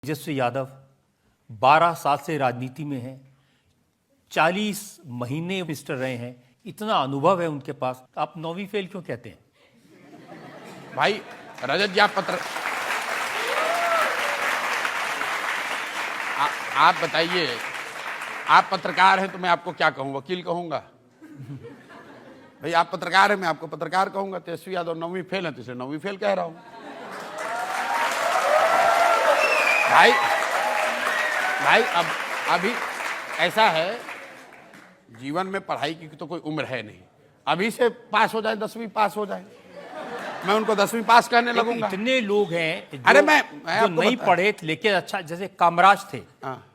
तेजस्वी यादव 12 साल से राजनीति में हैं, 40 महीने मिनिस्टर रहे हैं, इतना अनुभव है उनके पास। आप 9वीं फेल क्यों कहते हैं? भाई रजत जी, आप बताइए, आप पत्रकार हैं तो मैं आपको क्या कहूँ, वकील कहूँगा? भाई आप पत्रकार हैं, मैं आपको पत्रकार कहूँगा। तेजस्वी यादव 9वीं फेल है तो इसे 9वीं फेल कह रहा हूँ। भाई अब अभी ऐसा है, जीवन में पढ़ाई की तो कोई उम्र है नहीं। अभी से पास हो जाए, 10वीं पास हो जाए, मैं उनको 10वीं पास कहने लगूंगा। इतने लोग हैं अरे मैं जो नहीं पढ़े थे, लेकिन अच्छा, जैसे कामराज थे,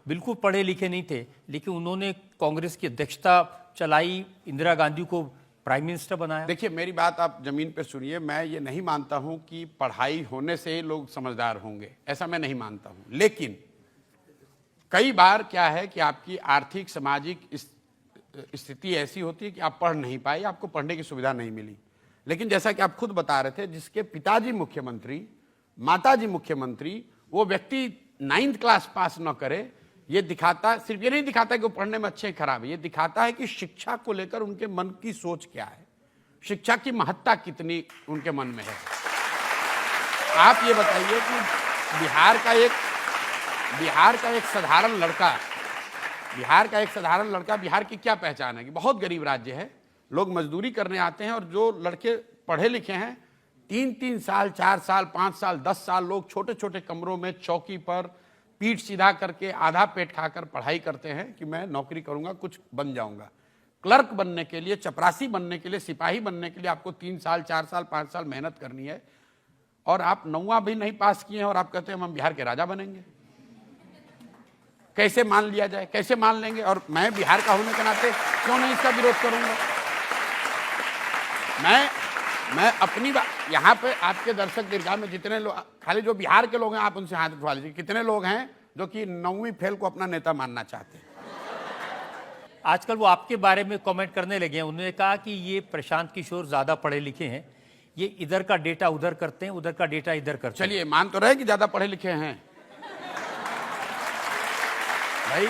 बिल्कुल पढ़े लिखे नहीं थे, लेकिन उन्होंने कांग्रेस की अध्यक्षता चलाई, इंदिरा गांधी को प्राइम मिनिस्टर बनाया। देखिए, मेरी बात आप जमीन पर सुनिए। मैं ये नहीं मानता हूं कि पढ़ाई होने से लोग समझदार होंगे, ऐसा मैं नहीं मानता हूं। लेकिन कई बार क्या है कि आपकी आर्थिक सामाजिक स्थिति ऐसी होती है कि आप पढ़ नहीं पाए, आपको पढ़ने की सुविधा नहीं मिली। लेकिन जैसा कि आप खुद बता रहे थे, जिसके पिताजी मुख्यमंत्री, माताजी मुख्यमंत्री, वो व्यक्ति 9th क्लास पास न करे, ये दिखाता, सिर्फ ये नहीं दिखाता कि वो पढ़ने में अच्छे खराब है, ये दिखाता है कि शिक्षा को लेकर उनके मन की सोच क्या है, शिक्षा की महत्ता कितनी उनके मन में है। आप ये बताइए कि बिहार का एक साधारण लड़का, बिहार की क्या पहचान है कि बहुत गरीब राज्य है, लोग मजदूरी करने आते हैं, और जो लड़के पढ़े लिखे हैं 3-3 साल, 4 साल, 5 साल, 10 साल लोग छोटे छोटे कमरों में चौकी पर पीठ सीधा करके आधा पेट खाकर पढ़ाई करते हैं कि मैं नौकरी करूंगा, कुछ बन जाऊंगा। क्लर्क बनने के लिए, चपरासी बनने के लिए, सिपाही बनने के लिए आपको 3 साल, 4 साल, 5 साल मेहनत करनी है, और आप 9वां भी नहीं पास किए हैं और आप कहते हैं हम बिहार के राजा बनेंगे। कैसे मान लिया जाए, कैसे मान लेंगे? और मैं बिहार का होने के नाते क्यों नहीं इसका विरोध करूंगा? मैं अपनी बात, यहाँ पे आपके दर्शक दीर्घा में जितने लोग, खाली जो बिहार के लोग हैं आप उनसे हाथ उठवा लीजिए, कितने लोग हैं जो कि 9वीं फेल को अपना नेता मानना चाहते हैं? आजकल वो आपके बारे में कमेंट करने लगे हैं। उन्होंने कहा कि ये प्रशांत किशोर ज्यादा पढ़े लिखे हैं, ये इधर का डेटा उधर करते हैं, उधर का डेटा इधर करते हैं। चलिए मान तो रहे कि ज्यादा पढ़े लिखे हैं। भाई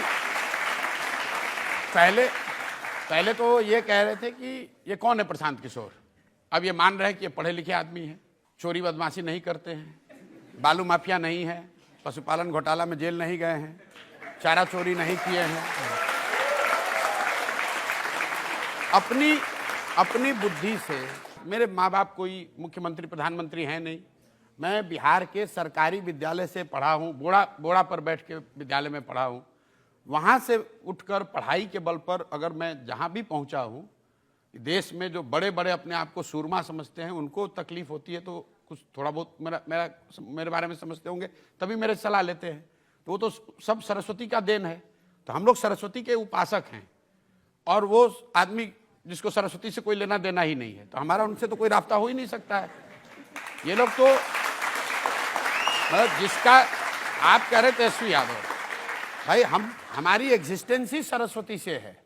पहले तो ये कह रहे थे कि ये कौन है प्रशांत किशोर, अब ये मान रहे हैं कि ये पढ़े लिखे आदमी हैं, चोरी बदमाशी नहीं करते हैं, बालू माफिया नहीं है, पशुपालन घोटाला में जेल नहीं गए हैं, चारा चोरी नहीं किए हैं। अपनी बुद्धि से, मेरे माँ बाप कोई मुख्यमंत्री प्रधानमंत्री हैं नहीं, मैं बिहार के सरकारी विद्यालय से पढ़ा हूँ, बोड़ा पर बैठ के विद्यालय में पढ़ा हूँ। वहाँ से उठकर पढ़ाई के बल पर अगर मैं जहाँ भी पहुँचा हूँ, देश में जो बड़े बड़े अपने आप को सूरमा समझते हैं, उनको तकलीफ होती है तो कुछ थोड़ा बहुत मेरे बारे में समझते होंगे, तभी मेरे सलाह लेते हैं। तो वो तो सब सरस्वती का देन है। तो हम लोग सरस्वती के उपासक हैं, और वो आदमी जिसको सरस्वती से कोई लेना देना ही नहीं है, तो हमारा उनसे तो कोई रास्ता हो ही नहीं सकता है। ये लोग तो जिसका आप कह रहे तेजस्वी यादव, भाई हमारी एग्जिस्टेंस ही सरस्वती से है,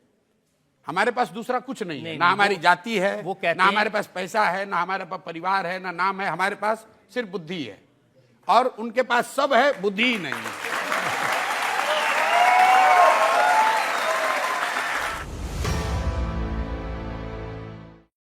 हमारे पास दूसरा कुछ नहीं है। ना हमारी जाति है, ना हमारे पास पैसा है, ना हमारे पास परिवार है, ना नाम है, हमारे पास सिर्फ बुद्धि है, और उनके पास सब है, बुद्धि ही नहीं है।